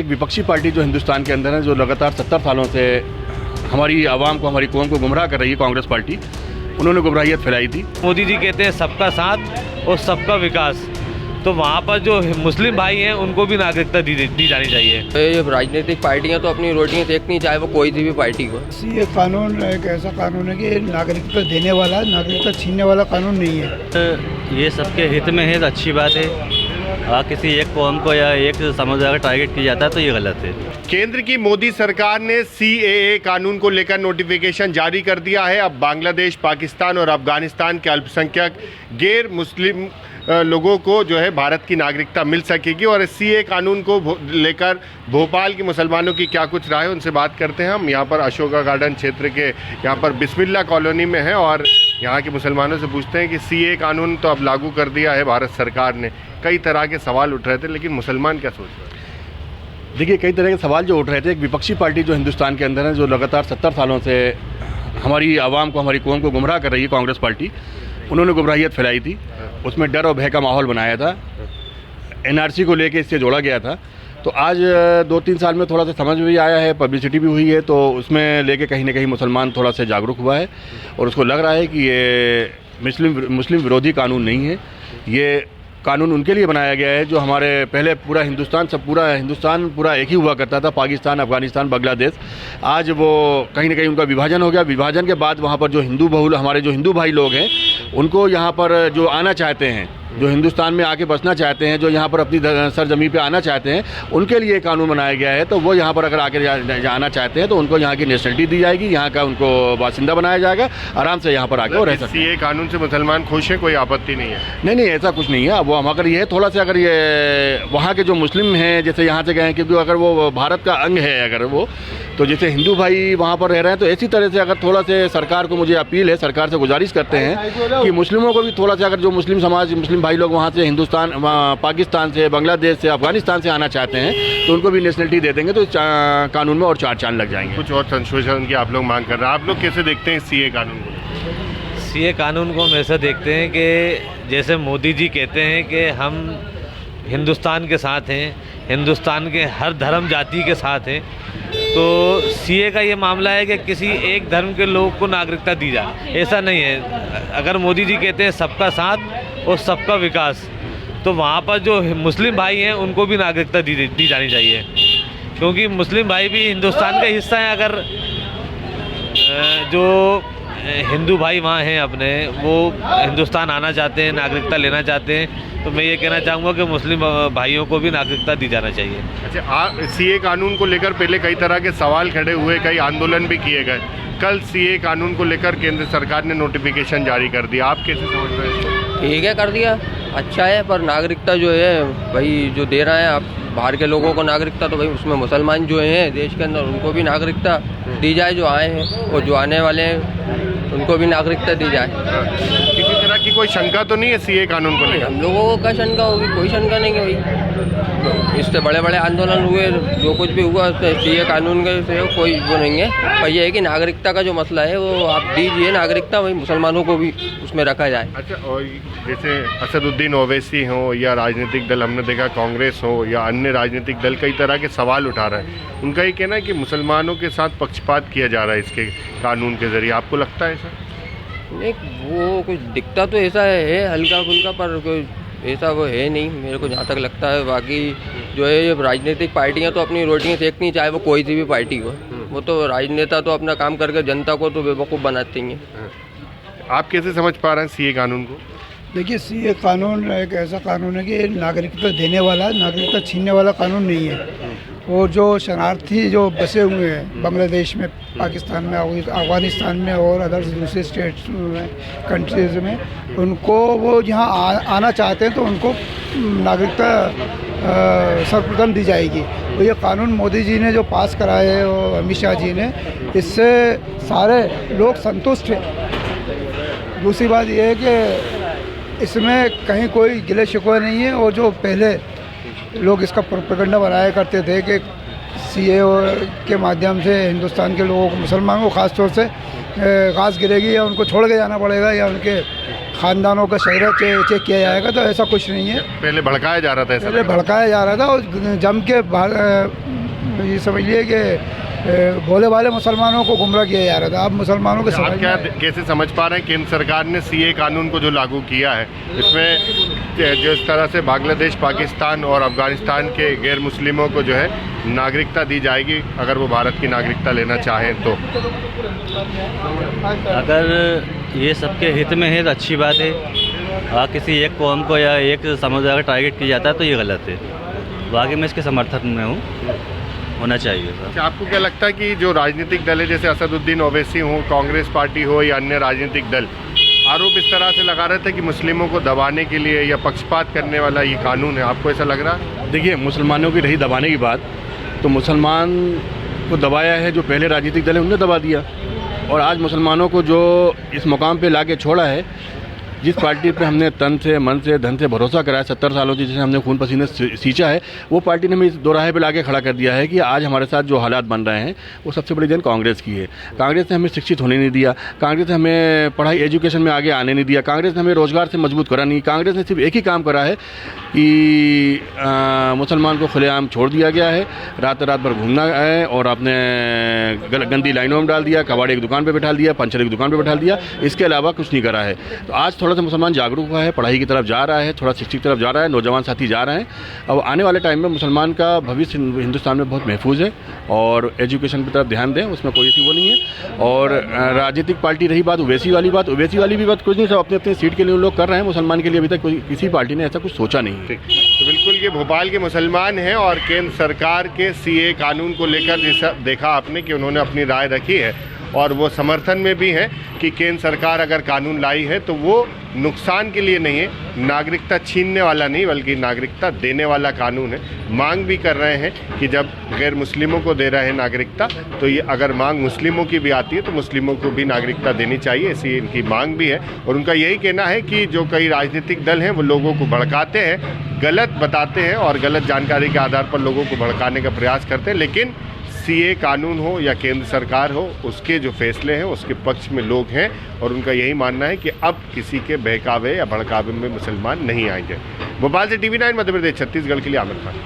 विपक्षी पार्टी जो हिंदुस्तान के अंदर है, जो लगातार 70 सालों से हमारी आवाम को, हमारी कौम को गुमराह कर रही है, कांग्रेस पार्टी, उन्होंने गुमराहियत फैलाई थी। मोदी जी कहते हैं सबका साथ और सबका विकास, तो वहाँ पर जो मुस्लिम भाई हैं उनको भी नागरिकता दी जानी चाहिए। ये राजनीतिक पार्टियां तो अपनी रोटियां सेकनी, चाहे वो कोई सी भी पार्टी हो। ये कानून एक ऐसा कानून है कि नागरिकता देने वाला, नागरिकता छीनने वाला कानून नहीं है। ये सबके हित में है तो अच्छी बात है। किसी एक कौम को या एक समुदाय का टारगेट किया जाता है तो ये गलत है। केंद्र की मोदी सरकार ने CAA कानून को लेकर नोटिफिकेशन जारी कर दिया है। अब बांग्लादेश, पाकिस्तान और अफगानिस्तान के अल्पसंख्यक गैर मुस्लिम लोगों को जो है भारत की नागरिकता मिल सकेगी। और इस CAA कानून को लेकर भोपाल के मुसलमानों की क्या कुछ राय है, उनसे बात करते हैं। हम यहाँ पर अशोका गार्डन क्षेत्र के यहाँ पर बिस्मिल्ला कॉलोनी में हैं और यहाँ के मुसलमानों से पूछते हैं कि CAA कानून तो अब लागू कर दिया है भारत सरकार ने, कई तरह के सवाल उठ रहे थे, लेकिन मुसलमान क्या सोच रहे हैं? देखिए, कई तरह के सवाल जो उठ रहे थे। एक विपक्षी पार्टी जो हिंदुस्तान के अंदर है, जो लगातार 70 सालों से हमारी आवाम को, हमारी कौम को गुमराह कर रही है, कांग्रेस पार्टी, उन्होंने गुमराहियत फैलाई थी। उसमें डर और भय का माहौल बनाया था। NRC को लेके इससे जोड़ा गया था। तो आज 2-3 साल में थोड़ा सा समझ में भी आया है, पब्लिसिटी भी हुई है, तो उसमें लेके कहीं ना कहीं मुसलमान थोड़ा सा जागरूक हुआ है और उसको लग रहा है कि ये मुस्लिम विरोधी कानून नहीं है। ये कानून उनके लिए बनाया गया है जो हमारे पहले पूरा हिंदुस्तान पूरा एक ही हुआ करता था, पाकिस्तान, अफगानिस्तान, बांग्लादेश। आज वो कहीं ना कहीं उनका विभाजन हो गया। विभाजन के बाद वहाँ पर जो हमारे जो हिंदू भाई लोग हैं, उनको यहाँ पर जो आना चाहते हैं, जो हिंदुस्तान में आके बसना चाहते हैं, जो यहाँ पर अपनी सरजमी पे आना चाहते हैं, उनके लिए कानून बनाया गया है। तो वो यहाँ पर अगर आके जाना चाहते हैं तो उनको यहाँ की नेशनलिटी दी जाएगी, यहाँ का उनको बासिंदा बनाया जाएगा, आराम से यहाँ पर आके वो रह सकते हैं। CAA कानून से मुसलमान खुश है, कोई आपत्ति नहीं है? नहीं, ऐसा कुछ नहीं है। वो हम अगर ये थोड़ा सा अगर ये वहाँ के जो मुस्लिम हैं, जैसे यहाँ से गए, क्योंकि अगर वो भारत का अंग है, अगर वो तो जैसे हिंदू भाई वहाँ पर रह रहे हैं, तो इसी तरह से अगर थोड़ा से सरकार को, मुझे अपील है, सरकार से गुजारिश करते हैं कि मुस्लिमों को भी थोड़ा सा, अगर जो मुस्लिम समाज, मुस्लिम भाई लोग वहाँ से हिंदुस्तान, पाकिस्तान से, बांग्लादेश से, अफगानिस्तान से आना चाहते हैं, तो उनको भी नेशनलिटी दे देंगे तो कानून में और 4 चांद लग जाएंगे। कुछ और संशोधन की आप लोग मांग कर रहे हैं, आप लोग कैसे देखते हैं CAA कानून को? CAA कानून को हम ऐसा देखते हैं कि जैसे मोदी जी कहते हैं कि हम हिंदुस्तान के साथ हैं, हिंदुस्तान के हर धर्म जाति के साथ हैं, तो CAA का ये मामला है कि किसी एक धर्म के लोगों को नागरिकता दी जाए, ऐसा नहीं है। अगर मोदी जी कहते हैं सबका साथ और सबका विकास, तो वहाँ पर जो मुस्लिम भाई हैं उनको भी नागरिकता दी जानी चाहिए, क्योंकि मुस्लिम भाई भी हिंदुस्तान का हिस्सा है। अगर जो हिंदू भाई वहाँ हैं अपने, वो हिंदुस्तान आना चाहते हैं, नागरिकता लेना चाहते हैं, तो मैं ये कहना चाहूँगा कि मुस्लिम भाइयों को भी नागरिकता दी जाना चाहिए। अच्छा, CAA कानून को लेकर पहले कई तरह के सवाल खड़े हुए, कई आंदोलन भी किए गए। कल CAA कानून को लेकर केंद्र सरकार ने नोटिफिकेशन जारी कर दिया, आप कैसे समझ रहे हैं? ठीक है, कर दिया, अच्छा है, पर नागरिकता जो है भाई जो दे रहा है आप बाहर के लोगों को नागरिकता, तो भाई उसमें मुसलमान जो हैं देश के अंदर, उनको भी नागरिकता दी जाए, जो आए हैं और जो आने वाले हैं उनको भी नागरिकता दी जाए। किसी तरह की कोई शंका तो नहीं है CAA कानून को लेकर? हम लोगों को क्या शंका होगी? कोई शंका नहीं होगी। इससे बड़े बड़े आंदोलन हुए, जो कुछ भी हुआ, CAA कानून के से कोई वो नहीं है। पर यह है कि नागरिकता का जो मसला है वो आप दीजिए नागरिकता, वही मुसलमानों को भी उसमें रखा जाए। अच्छा, और जैसे असदुद्दीन ओवैसी हो या राजनीतिक दल, हमने देखा कांग्रेस हो या अन्य राजनीतिक दल, कई तरह के सवाल उठा रहे हैं। उनका ये कहना है कि मुसलमानों के साथ पक्षपात किया जा रहा है इसके कानून के जरिए, आपको लगता है ऐसा? नहीं, वो कुछ दिखता तो ऐसा है हल्का फुल्का, पर कोई ऐसा वो है नहीं मेरे को जहाँ तक लगता है। बाकी जो है ये राजनीतिक पार्टियां तो अपनी रोटियां सेकनी, चाहे वो कोई सी भी पार्टी हो। वो तो राजनेता तो अपना काम करके जनता को तो बेवकूफ़ बनाते ही हैं। आप कैसे समझ पा रहे हैं CAA कानून को? देखिए, CAA कानून एक ऐसा कानून है कि नागरिकता देने वाला, नागरिकता छीनने वाला कानून नहीं है। और जो शरणार्थी जो बसे हुए हैं बांग्लादेश में, पाकिस्तान में, अफगानिस्तान में और अदर्स दूसरे स्टेट्स में, कंट्रीज़ में, उनको वो यहाँ आना चाहते हैं तो उनको नागरिकता सर्वप्रथम दी जाएगी। तो ये कानून मोदी जी ने जो पास कराया है और अमित शाह जी ने, इससे सारे लोग संतुष्ट हैं। दूसरी बात यह है कि इसमें कहीं कोई गिले शिकवे नहीं है। और जो पहले लोग इसका प्रोपेगेंडा बनाया करते थे कि CAA के माध्यम से हिंदुस्तान के लोगों को, मुसलमानों को ख़ास तौर से घास गिरेगी या उनको छोड़ के जाना पड़ेगा या उनके ख़ानदानों का चेहरा चेक किया जाएगा, तो ऐसा कुछ नहीं है। पहले भड़काया जा रहा था, ऐसा पहले लग रहा भड़काया जा रहा था और जम के ये समझिए कि भोले वाले मुसलमानों को गुमराह किया जा रहा था। अब मुसलमानों के था। आप समझ क्या में आए। कैसे समझ पा रहे हैं केंद्र सरकार ने सीए कानून को जो लागू किया है, इसमें जिस तरह से बांग्लादेश, पाकिस्तान और अफगानिस्तान के गैर मुस्लिमों को जो है नागरिकता दी जाएगी अगर वो भारत की नागरिकता लेना चाहें तो? अगर ये सबके हित में है तो अच्छी बात है। किसी एक कौम को या एक समुदाय का टारगेट किया जाता है तो ये गलत है। बाकी मैं इसके समर्थन में हूँ, होना चाहिए सर। अच्छा, आपको क्या लगता है कि जो राजनीतिक दल है, जैसे असदुद्दीन ओवैसी हो, कांग्रेस पार्टी हो या अन्य राजनीतिक दल, आरोप इस तरह से लगा रहे थे कि मुस्लिमों को दबाने के लिए या पक्षपात करने वाला ये कानून है, आपको ऐसा लग रहा है? देखिए, मुसलमानों की रही दबाने की बात, तो मुसलमान को दबाया है जो पहले राजनीतिक दल है उनने दबा दिया, और आज मुसलमानों को जो इस मुकाम पे लाके छोड़ा है, जिस पार्टी पे हमने तन से, मन से, धन से भरोसा कराया 70 सालों से, जिसे हमने खून पसीने सींचा है, वो पार्टी ने हमें इस दोराहे पे लाके खड़ा कर दिया है कि आज हमारे साथ जो हालात बन रहे हैं वो सबसे बड़ी देन कांग्रेस की है। कांग्रेस ने हमें शिक्षित होने नहीं दिया, कांग्रेस ने हमें पढ़ाई एजुकेशन में आगे आने नहीं दिया, कांग्रेस ने हमें रोजगार से मजबूत करा नहीं। कांग्रेस ने सिर्फ एक ही काम करा है कि मुसलमान को खुलेआम छोड़ दिया गया है, रात भर घूमना है और आपने गंदी लाइनों में डाल दिया, कबाड़े की दुकान पर बैठा दिया, पंचर की दुकान पर बैठा दिया, इसके अलावा कुछ नहीं करा है। तो आज थोड़ा सा मुसलमान जागरूक हुआ है, पढ़ाई की तरफ जा रहा है, थोड़ा शिक्षित की तरफ जा रहा है, नौजवान साथी जा रहे हैं। अब आने वाले टाइम में मुसलमान का भविष्य हिंदुस्तान में बहुत महफूज है, और एजुकेशन की तरफ ध्यान दें, उसमें कोई ऐसी वो नहीं है। और राजनीतिक पार्टी रही बात ओवैसी वाली भी बात कुछ नहीं, सब अपने अपने सीट के लिए लोग कर रहे हैं। मुसलमान के लिए अभी तक किसी पार्टी ने ऐसा कुछ सोचा नहीं है। तो बिल्कुल ये भोपाल के मुसलमान हैं और केंद्र सरकार के सीए कानून को लेकर जैसा देखा आपने कि उन्होंने अपनी राय रखी है, और वो समर्थन में भी है कि केंद्र सरकार अगर कानून लाई है तो वो नुकसान के लिए नहीं है, नागरिकता छीनने वाला नहीं बल्कि नागरिकता देने वाला कानून है। मांग भी कर रहे हैं कि जब गैर मुस्लिमों को दे रहे हैं नागरिकता, तो ये अगर मांग मुस्लिमों की भी आती है तो मुस्लिमों को भी नागरिकता देनी चाहिए, ऐसी इनकी मांग भी है। और उनका यही कहना है कि जो कई राजनीतिक दल हैं वो लोगों को भड़काते हैं, गलत बताते हैं और गलत जानकारी के आधार पर लोगों को भड़काने का प्रयास करते हैं, लेकिन सीए कानून हो या केंद्र सरकार हो, उसके जो फैसले हैं उसके पक्ष में लोग हैं, और उनका यही मानना है कि अब किसी के बहकावे या भड़कावे में मुसलमान नहीं आएंगे। भोपाल से TV9 मध्य प्रदेश छत्तीसगढ़ के लिए आमिर खान।